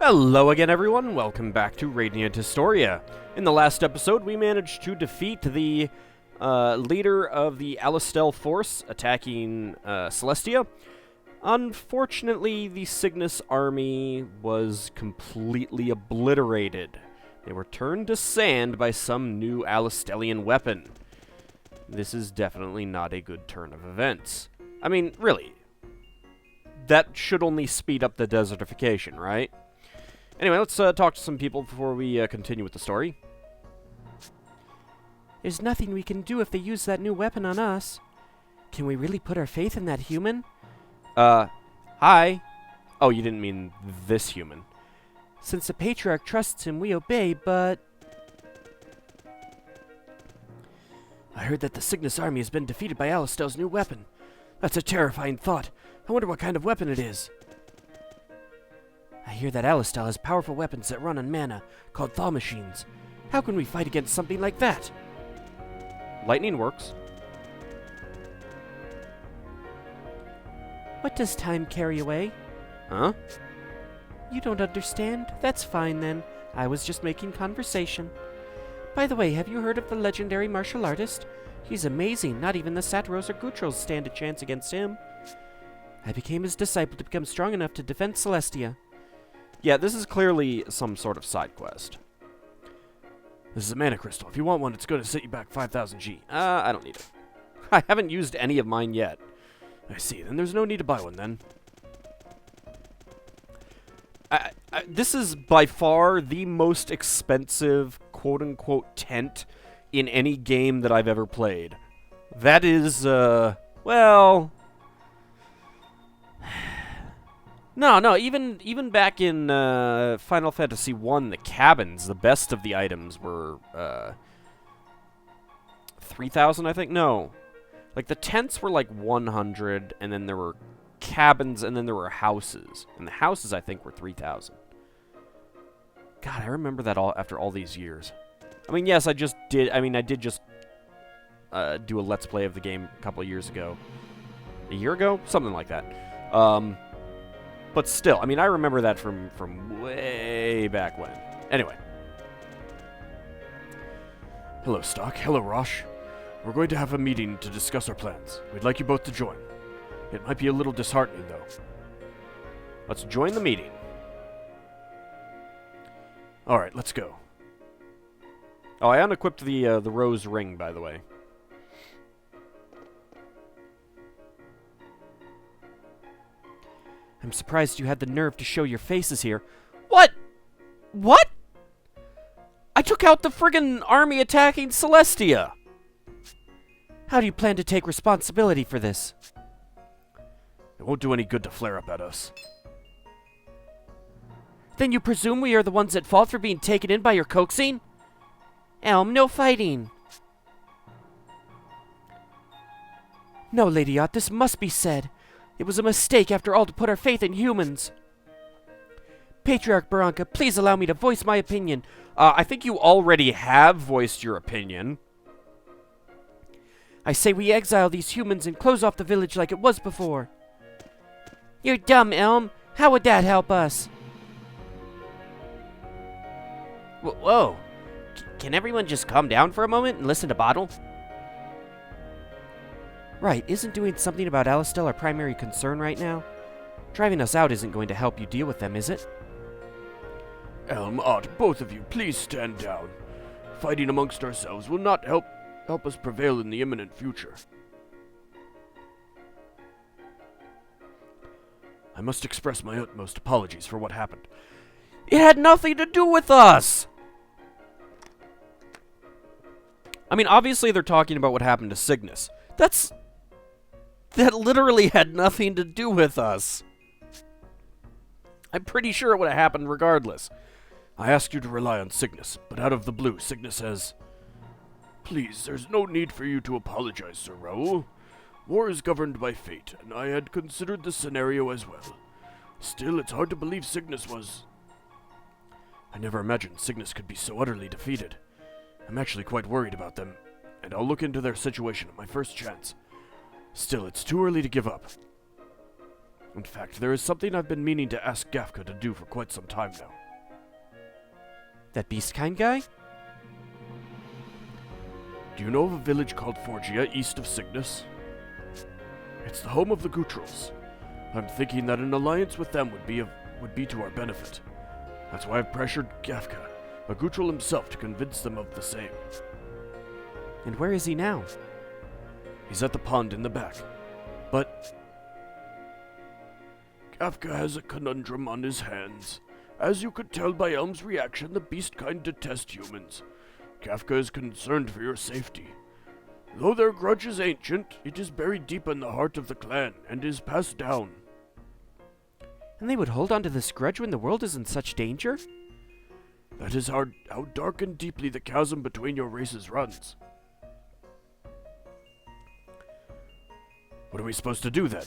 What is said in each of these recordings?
Hello again, everyone. Welcome back to Radiant Historia. In the last episode, we managed to defeat the leader of the Alistel force attacking Celestia. Unfortunately, the Cygnus army was completely obliterated. They were turned to sand by some new Alistelian weapon. This is definitely not a good turn of events. I mean, really, that should only speed up the desertification, right? Anyway, let's talk to some people before we continue with the story. There's nothing we can do if they use that new weapon on us. Can we really put our faith in that human? Hi. Oh, you didn't mean this human. Since the Patriarch trusts him, we obey, but... I heard that the Cygnus army has been defeated by Alistel's new weapon. That's a terrifying thought. I wonder what kind of weapon it is. I hear that Alistel has powerful weapons that run on mana, called thaw machines. How can we fight against something like that? Lightning works. What does time carry away? Huh? You don't understand? That's fine then. I was just making conversation. By the way, have you heard of the legendary martial artist? He's amazing. Not even the Satiros or Gutrals stand a chance against him. I became his disciple to become strong enough to defend Celestia. Yeah, this is clearly some sort of side quest. This is a mana crystal. If you want one, it's going to set you back 5,000 G. I don't need it. I haven't used any of mine yet. I see. Then there's no need to buy one, then. This is by far the most expensive, quote-unquote, tent in any game that I've ever played. That is, well... No, even back in Final Fantasy I, the cabins, the best of the items were 3,000, I think? No. Like, the tents were like 100, and then there were cabins, and then there were houses. And the houses, I think, were 3,000. God, I remember that all after all these years. I mean, yes, I did just do a Let's Play of the game a couple of years ago. A year ago? Something like that. But still, I mean, I remember that from way back when. Anyway. Hello, Stock. Hello, Rosh. We're going to have a meeting to discuss our plans. We'd like you both to join. It might be a little disheartening, though. Let's join the meeting. All right, let's go. Oh, I unequipped the rose ring, by the way. I'm surprised you had the nerve to show your faces here. What? What? I took out the friggin' army attacking Celestia. How do you plan to take responsibility for this? It won't do any good to flare up at us. Then you presume we are the ones at fault for being taken in by your coaxing? Elm, no fighting. No, Lady Ott, this must be said. It was a mistake, after all, to put our faith in humans. Patriarch Barranca, please allow me to voice my opinion. I think you already have voiced your opinion. I say we exile these humans and close off the village like it was before. You're dumb, Elm. How would that help us? Whoa. Can everyone just calm down for a moment and listen to Bottle? Right, isn't doing something about Alistel our primary concern right now? Driving us out isn't going to help you deal with them, is it? Elm, Ott, both of you, please stand down. Fighting amongst ourselves will not help us prevail in the imminent future. I must express my utmost apologies for what happened. It had nothing to do with us! I mean, obviously they're talking about what happened to Cygnus. That literally had nothing to do with us. I'm pretty sure it would have happened regardless. I asked you to rely on Cygnus, but out of the blue, Cygnus says, "Please, there's no need for you to apologize, Sir Raoul. War is governed by fate, and I had considered the scenario as well. Still, it's hard to believe Cygnus was... I never imagined Cygnus could be so utterly defeated. I'm actually quite worried about them, and I'll look into their situation at my first chance. Still, it's too early to give up. In fact, there is something I've been meaning to ask Gafka to do for quite some time now. That beast-kind guy? Do you know of a village called Forgia east of Cygnus? It's the home of the Gutrals. I'm thinking that an alliance with them would be to our benefit. That's why I've pressured Gafka, a Gutral himself, to convince them of the same. And where is he now? He's at the pond in the back. But Gafka has a conundrum on his hands. As you could tell by Elm's reaction, the beast kind detest humans. Gafka is concerned for your safety. Though their grudge is ancient, it is buried deep in the heart of the clan and is passed down. And they would hold on to this grudge when the world is in such danger? That is how dark and deeply the chasm between your races runs. What are we supposed to do then?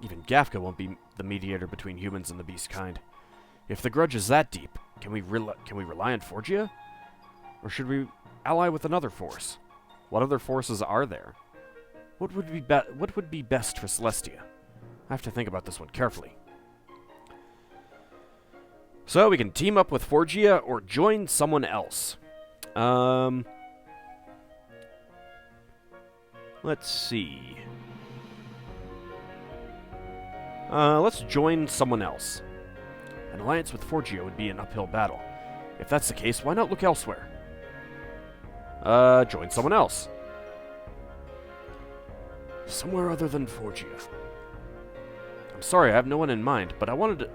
Even Gafka won't be the mediator between humans and the beast kind. If the grudge is that deep, can we rely on Forgia? Or should we ally with another force? What other forces are there? What would be best for Celestia? I have to think about this one carefully. So we can team up with Forgia or join someone else. Let's see. Let's join someone else. An alliance with Forgia would be an uphill battle. If that's the case, why not look elsewhere? Join someone else. Somewhere other than Forgia. I'm sorry, I have no one in mind, but I wanted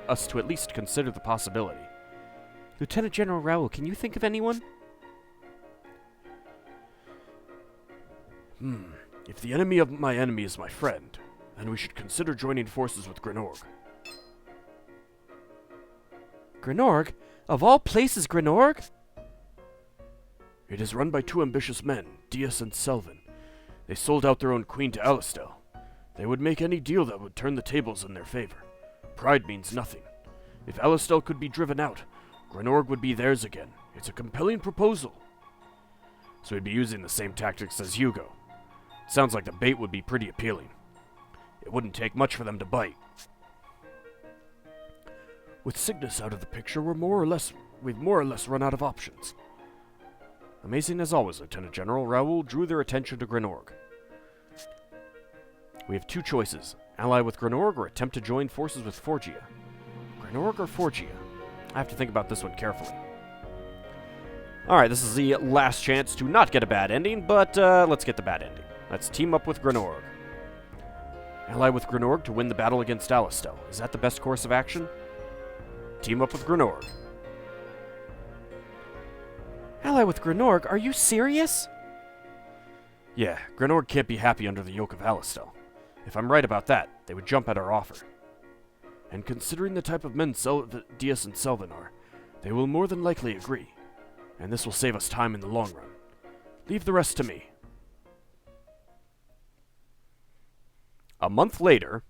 us to at least consider the possibility. Lieutenant General Raoul, can you think of anyone? If the enemy of my enemy is my friend, then we should consider joining forces with Grenorg. Grenorg? Of all places, Grenorg? It is run by two ambitious men, Dias and Selvin. They sold out their own queen to Alistel. They would make any deal that would turn the tables in their favor. Pride means nothing. If Alistel could be driven out, Grenorg would be theirs again. It's a compelling proposal. So we'd be using the same tactics as Hugo. Sounds like the bait would be pretty appealing. It wouldn't take much for them to bite. With Cygnus out of the picture, we've more or less run out of options. Amazing as always, Lieutenant General. Raoul drew their attention to Grenorg. We have two choices. Ally with Grenorg or attempt to join forces with Forgia. Grenorg or Forgia? I have to think about this one carefully. Alright, this is the last chance to not get a bad ending, but let's get the bad ending. Let's team up with Grenorg. Ally with Grenorg to win the battle against Alistel. Is that the best course of action? Team up with Grenorg. Ally with Grenorg? Are you serious? Yeah, Grenorg can't be happy under the yoke of Alistel. If I'm right about that, they would jump at our offer. And considering the type of men Dias and Selvin are, they will more than likely agree. And this will save us time in the long run. Leave the rest to me. A month later...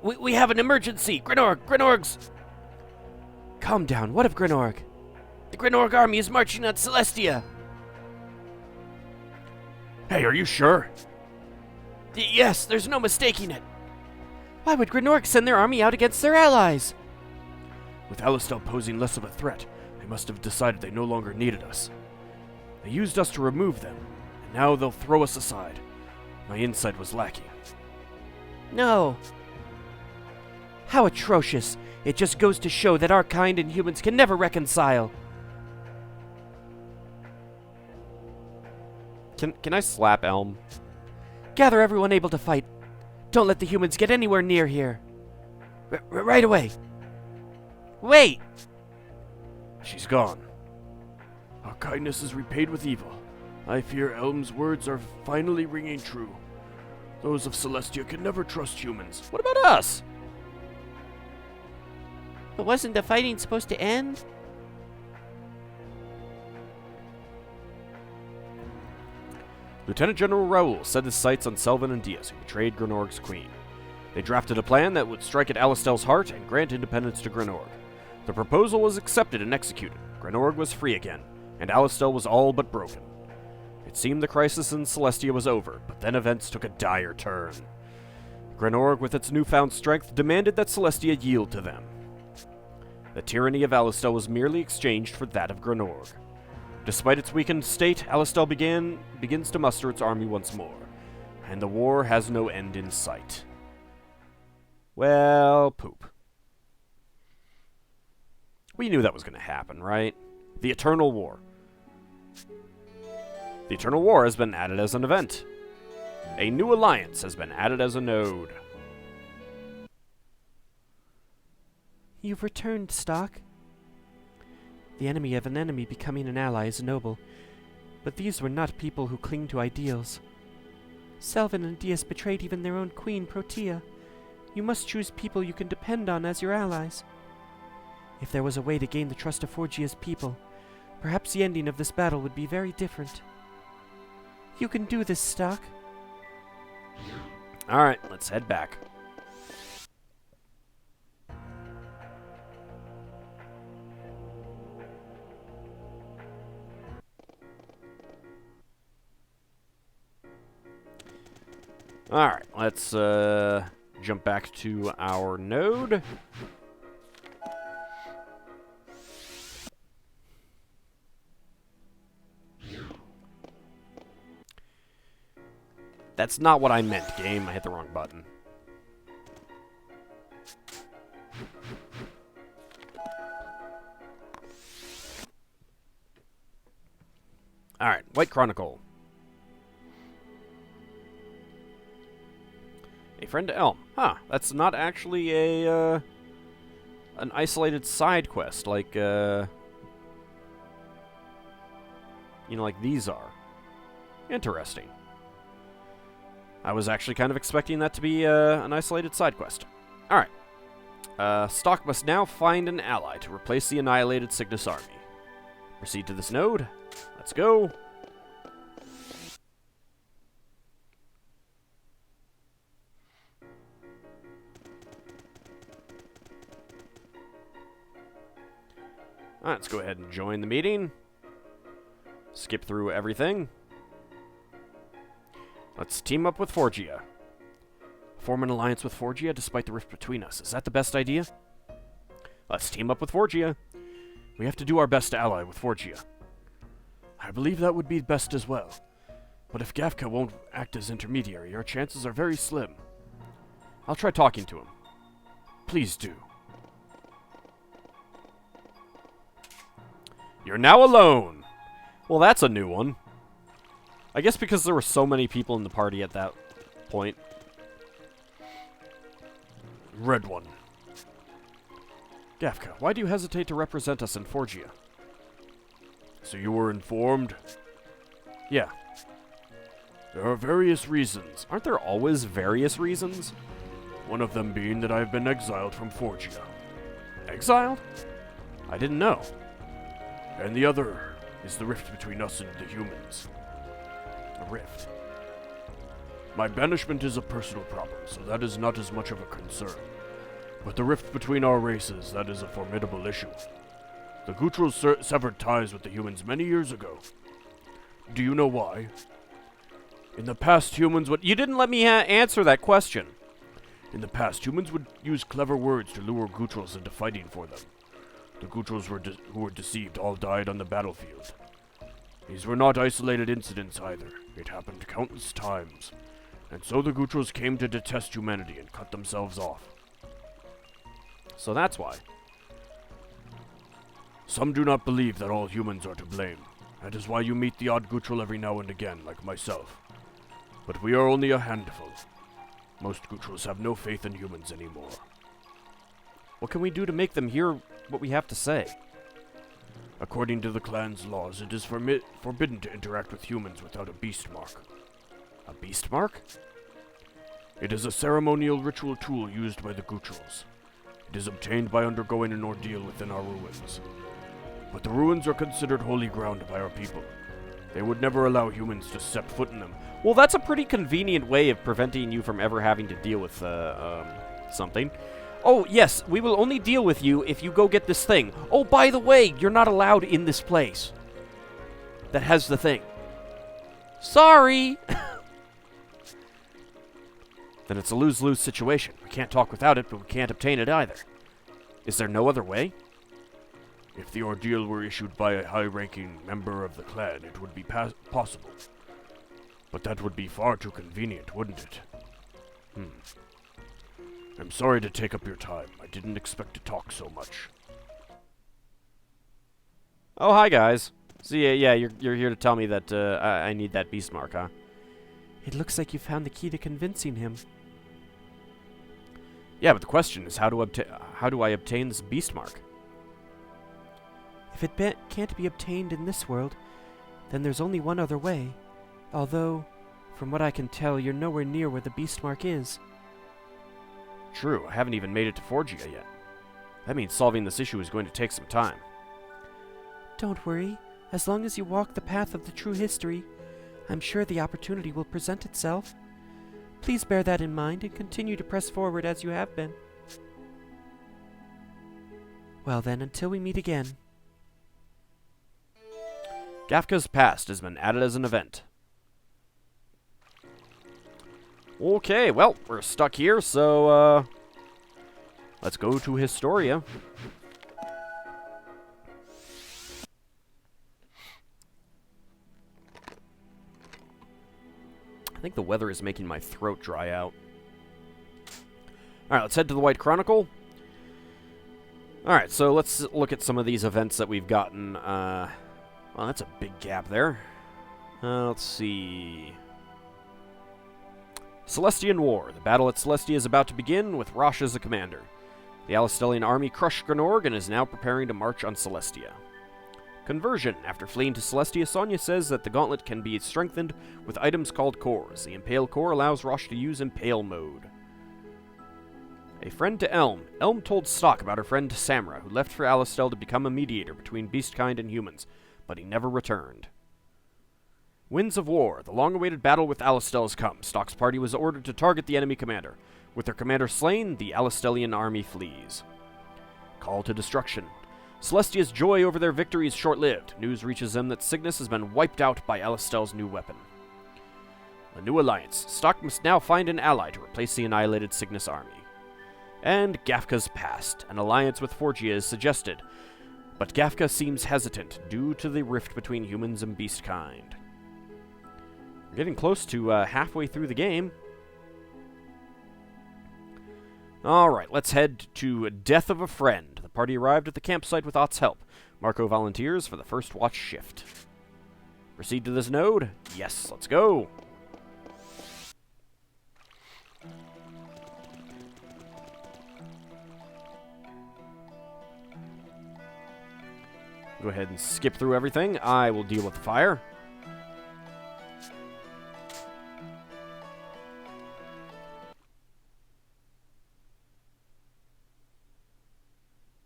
We have an emergency! Grenorg's... Calm down. What of Grenorg? The Grenorg army is marching on Celestia. Hey, are you sure? Yes, there's no mistaking it. Why would Grenorg send their army out against their allies? With Alistel posing less of a threat, they must have decided they no longer needed us. They used us to remove them, and now they'll throw us aside. My insight was lacking. No. How atrocious. It just goes to show that our kind and humans can never reconcile. Can I slap Elm? Gather everyone able to fight. Don't let the humans get anywhere near here. Right away. Wait! She's gone. Our kindness is repaid with evil. I fear Elm's words are finally ringing true. Those of Celestia can never trust humans. What about us? But wasn't the fighting supposed to end? Lieutenant General Raoul set his sights on Selvin and Dias, who betrayed Grenorg's queen. They drafted a plan that would strike at Alistel's heart and grant independence to Grenorg. The proposal was accepted and executed. Grenorg was free again, and Alastel was all but broken. It seemed the crisis in Celestia was over, but then events took a dire turn. Granorg, with its newfound strength, demanded that Celestia yield to them. The tyranny of Alastel was merely exchanged for that of Granorg. Despite its weakened state, Alastel begins to muster its army once more, and the war has no end in sight. Well, poop. We knew that was going to happen, right? The Eternal War. The Eternal War has been added as an event. A new alliance has been added as a node. You've returned, Stock. The enemy of an enemy becoming an ally is noble, but these were not people who cling to ideals. Selvin and Dias betrayed even their own queen, Protea. You must choose people you can depend on as your allies. If there was a way to gain the trust of Forgia's people, perhaps the ending of this battle would be very different. You can do this, Stock. Alright, let's head back. Alright, let's jump back to our node. That's not what I meant, game. I hit the wrong button. Alright, White Chronicle. A friend to Elm. Huh, that's not actually a, an isolated side quest like, you know, like these are. Interesting. I was actually kind of expecting that to be an isolated side quest. Alright. Stock must now find an ally to replace the annihilated Cygnus army. Proceed to this node. Let's go. Alright, let's go ahead and join the meeting. Skip through everything. Let's team up with Forgia. Form an alliance with Forgia despite the rift between us. Is that the best idea? Let's team up with Forgia. We have to do our best to ally with Forgia. I believe that would be best as well. But if Gafka won't act as intermediary, our chances are very slim. I'll try talking to him. Please do. You're now alone! Well, that's a new one. I guess because there were so many people in the party at that point. Red one. Gafka, why do you hesitate to represent us in Forgia? So you were informed? Yeah. There are various reasons. Aren't there always various reasons? One of them being that I have been exiled from Forgia. Exiled? I didn't know. And the other is the rift between us and the humans. A rift. My banishment is a personal problem, so that is not as much of a concern. But the rift between our races, that is a formidable issue. The Gutrals severed ties with the humans many years ago. Do you know why? In the past, humans would... You didn't let me answer that question. In the past, humans would use clever words to lure Gutrals into fighting for them. The Gutrals who were deceived all died on the battlefield. These were not isolated incidents either. It happened countless times. And so the Gutrals came to detest humanity and cut themselves off. So that's why. Some do not believe that all humans are to blame. That is why you meet the odd Gutral every now and again, like myself. But we are only a handful. Most Gutrals have no faith in humans anymore. What can we do to make them hear what we have to say? According to the clan's laws, it is forbidden to interact with humans without a beast mark. A beast mark? It is a ceremonial ritual tool used by the Gutrals. It is obtained by undergoing an ordeal within our ruins. But the ruins are considered holy ground by our people. They would never allow humans to step foot in them. Well, that's a pretty convenient way of preventing you from ever having to deal with, something. Oh, yes, we will only deal with you if you go get this thing. Oh, by the way, you're not allowed in this place. that has the thing. Sorry! Then it's a lose-lose situation. We can't talk without it, but we can't obtain it either. Is there no other way? If the ordeal were issued by a high-ranking member of the clan, it would be possible. But that would be far too convenient, wouldn't it? I'm sorry to take up your time. I didn't expect to talk so much. Oh, hi, guys. So, yeah, you're here to tell me that I need that beast mark, huh? It looks like you found the key to convincing him. Yeah, but the question is, how do I obtain this beast mark? If it can't be obtained in this world, then there's only one other way. Although, from what I can tell, you're nowhere near where the beast mark is. True, I haven't even made it to Forgia yet. That means solving this issue is going to take some time. Don't worry. As long as you walk the path of the true history, I'm sure the opportunity will present itself. Please bear that in mind and continue to press forward as you have been. Well then, until we meet again. Gafka's past has been added as an event. Okay, well, we're stuck here, so, let's go to Historia. I think the weather is making my throat dry out. Alright, let's head to the White Chronicle. Alright, so let's look at some of these events that we've gotten. Well, that's a big gap there. Let's see. Celestian War. The battle at Celestia is about to begin, with Rosh as the commander. The Alistelian army crushed Granorg and is now preparing to march on Celestia. Conversion. After fleeing to Celestia, Sonya says that the gauntlet can be strengthened with items called cores. The Impale core allows Rosh to use Impale mode. A friend to Elm. Elm told Stock about her friend Samra, who left for Alistel to become a mediator between beastkind and humans, but he never returned. Winds of War. The long-awaited battle with Alistel has come. Stock's party was ordered to target the enemy commander. With their commander slain, the Alistelian army flees. Call to Destruction. Celestia's joy over their victory is short-lived. News reaches them that Cygnus has been wiped out by Alistel's new weapon. A new alliance. Stock must now find an ally to replace the annihilated Cygnus army. And Gafka's past. An alliance with Forgia is suggested, but Gafka seems hesitant due to the rift between humans and beastkind. We're getting close to halfway through the game. Alright, let's head to Death of a Friend. The party arrived at the campsite with Ott's help. Marco volunteers for the first watch shift. Proceed to this node? Yes, let's go. Go ahead and skip through everything. I will deal with the fire.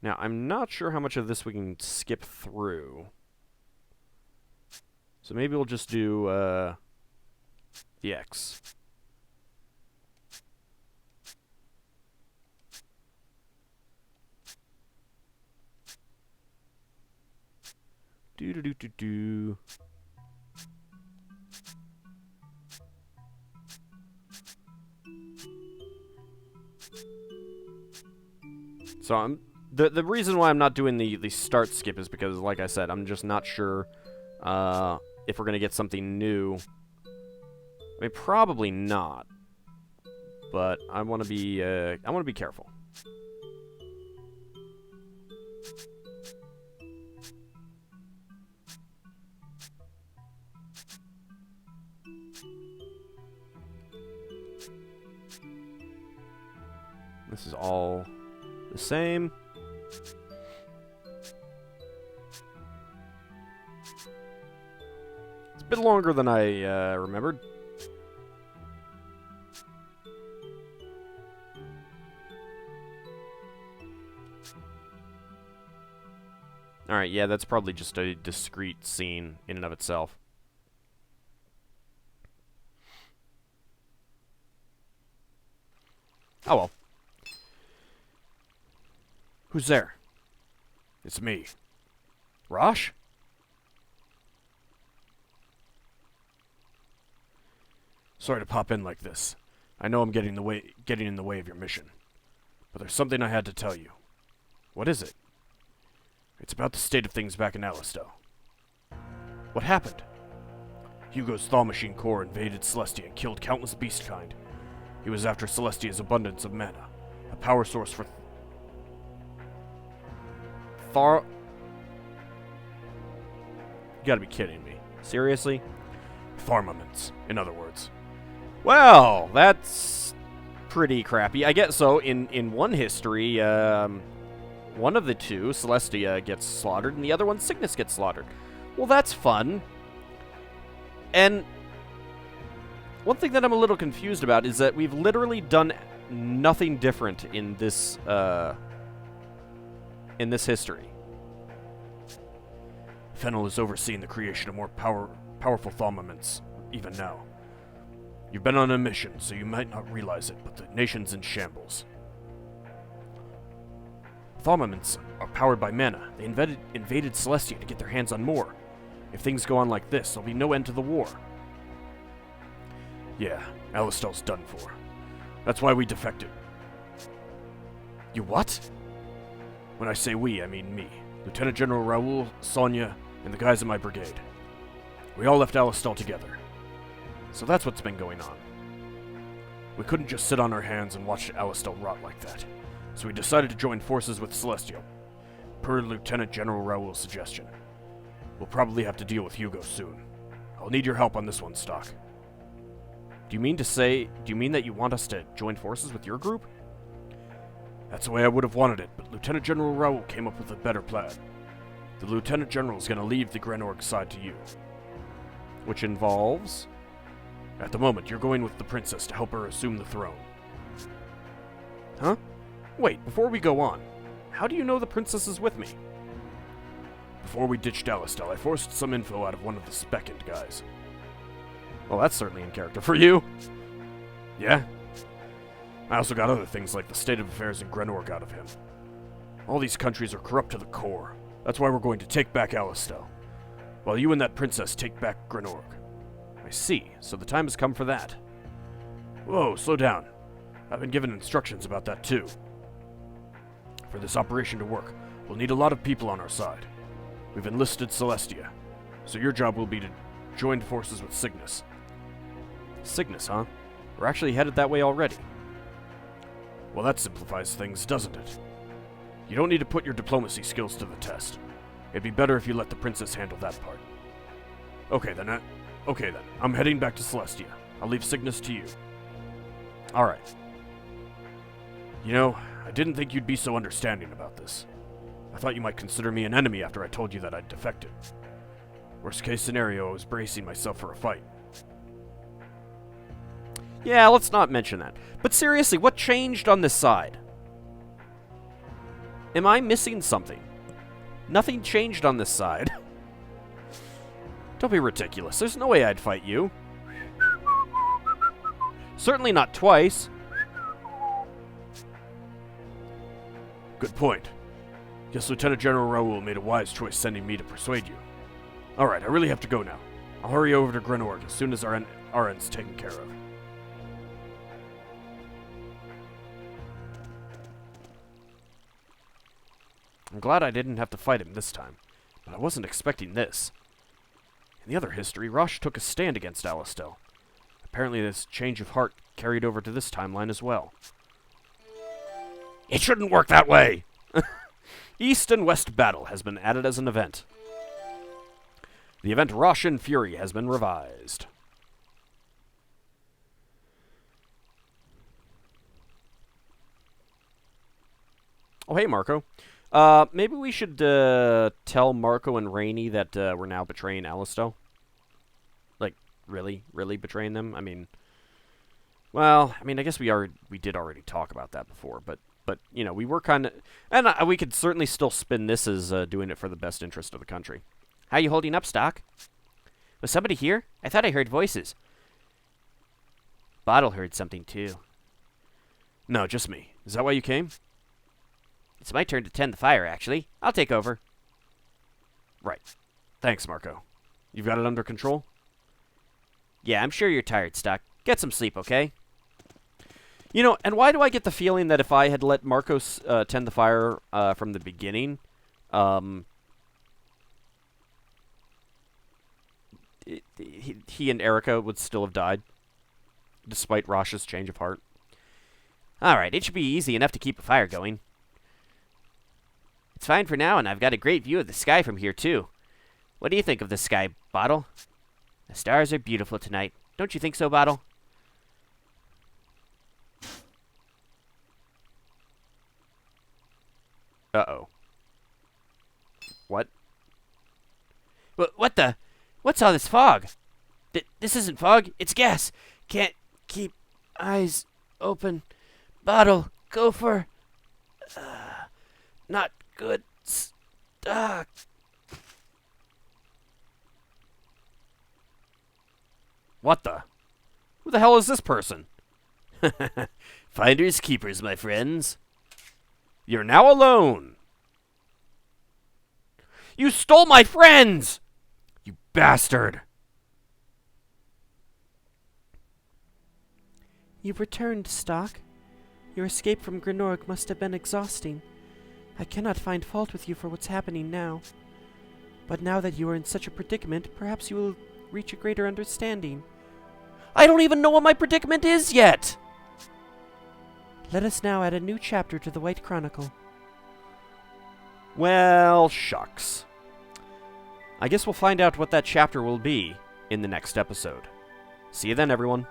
Now, I'm not sure how much of this we can skip through. So maybe we'll just do the X. Do. So the reason why I'm not doing the start skip is because, like I said, I'm just not sure if we're gonna get something new. I mean, probably not, but I want to be careful. This is all the same. It's a bit longer than I remembered. Alright, yeah, that's probably just a discrete scene in and of itself. Oh well. Who's there? It's me. Rosh? Sorry to pop in like this. I know I'm getting in the way of your mission. But there's something I had to tell you. What is it? It's about the state of things back in Alistel. What happened? Hugo's Thaw Machine Corps invaded Celestia and killed countless beastkind. He was after Celestia's abundance of mana, a power source for You gotta be kidding me. Seriously? farmaments, in other words. Well, that's pretty crappy. I guess so. In one history, one of the two, Celestia, gets slaughtered, and the other one, Cygnus, gets slaughtered. Well, that's fun. And one thing that I'm a little confused about is that we've literally done nothing different in this history. Fennel is overseeing the creation of more powerful thaumamints, even now. You've been on a mission, so you might not realize it, but the nation's in shambles. Thaumamints are powered by mana. They invaded Celestia to get their hands on more. If things go on like this, there'll be no end to the war. Yeah, Alistel's done for. That's why we defected. You what? When I say we, I mean me. Lieutenant General Raoul, Sonia, and the guys in my brigade. We all left Alistel together. So that's what's been going on. We couldn't just sit on our hands and watch Alistel rot like that. So we decided to join forces with Celestial, per Lieutenant General Raoul's suggestion. We'll probably have to deal with Hugo soon. I'll need your help on this one, Stock. Do you mean that you want us to join forces with your group? That's the way I would have wanted it, but Lieutenant General Raoul came up with a better plan. The Lieutenant General's gonna leave the Grenorg side to you. Which involves? At the moment, you're going with the princess to help her assume the throne. Huh? Wait, before we go on, how do you know the princess is with me? Before we ditched Alistel, I forced some info out of one of the Speckend guys. Well, that's certainly in character for you. Yeah? I also got other things like the state of affairs in Grenorg out of him. All these countries are corrupt to the core. That's why we're going to take back Alistel, while you and that princess take back Grenorg. I see, so the time has come for that. Whoa, slow down. I've been given instructions about that too. For this operation to work, we'll need a lot of people on our side. We've enlisted Celestia, so your job will be to join forces with Cygnus. Cygnus, huh? We're actually headed that way already. Well, that simplifies things, doesn't it? You don't need to put your diplomacy skills to the test. It'd be better if you let the princess handle that part. Okay then, I'm heading back to Celestia. I'll leave Cygnus to you. Alright. You know, I didn't think you'd be so understanding about this. I thought you might consider me an enemy after I told you that I'd defected. Worst case scenario, I was bracing myself for a fight. Yeah, let's not mention that. But seriously, what changed on this side? Am I missing something? Nothing changed on this side. Don't be ridiculous. There's no way I'd fight you. Certainly not twice. Good point. Guess Lieutenant General Raoul made a wise choice sending me to persuade you. Alright, I really have to go now. I'll hurry over to Grenorg as soon as our end's taken care of. I'm glad I didn't have to fight him this time, but I wasn't expecting this. In the other history, Rosh took a stand against Alistel. Apparently this change of heart carried over to this timeline as well. It shouldn't work that way! East and West Battle has been added as an event. The event Rosh and Fury has been revised. Oh, hey, Marco. Maybe we should tell Marco and Rainey that we're now betraying Alistel. Like, really betraying them? I mean, well, I guess we did already talk about that before, but you know, we were kind of, and we could certainly still spin this as doing it for the best interest of the country. How you holding up, Stock? Was somebody here? I thought I heard voices. Bottle heard something too. No, just me. Is that why you came? It's my turn to tend the fire, actually. I'll take over. Right. Thanks, Marco. You've got it under control? Yeah, I'm sure you're tired, Stock. Get some sleep, okay? You know, and why do I get the feeling that if I had let Marcos tend the fire from the beginning, he and Erica would still have died, despite Rosh's change of heart. Alright, it should be easy enough to keep a fire going. It's fine for now, and I've got a great view of the sky from here, too. What do you think of the sky, Bottle? The stars are beautiful tonight. Don't you think so, Bottle? Uh-oh. What? What the? What's all this fog? This isn't fog, it's gas. Can't keep eyes open. Bottle, go for... not good stuff. What the? Who the hell is this person? Finders keepers, my friends. You're now alone. You stole my friends! You bastard! You've returned, Stock. Your escape from Grenorg must have been exhausting. I cannot find fault with you for what's happening now. But now that you are in such a predicament, perhaps you will reach a greater understanding. I don't even know what my predicament is yet! Let us now add a new chapter to the White Chronicle. Well, shucks. I guess we'll find out what that chapter will be in the next episode. See you then, everyone.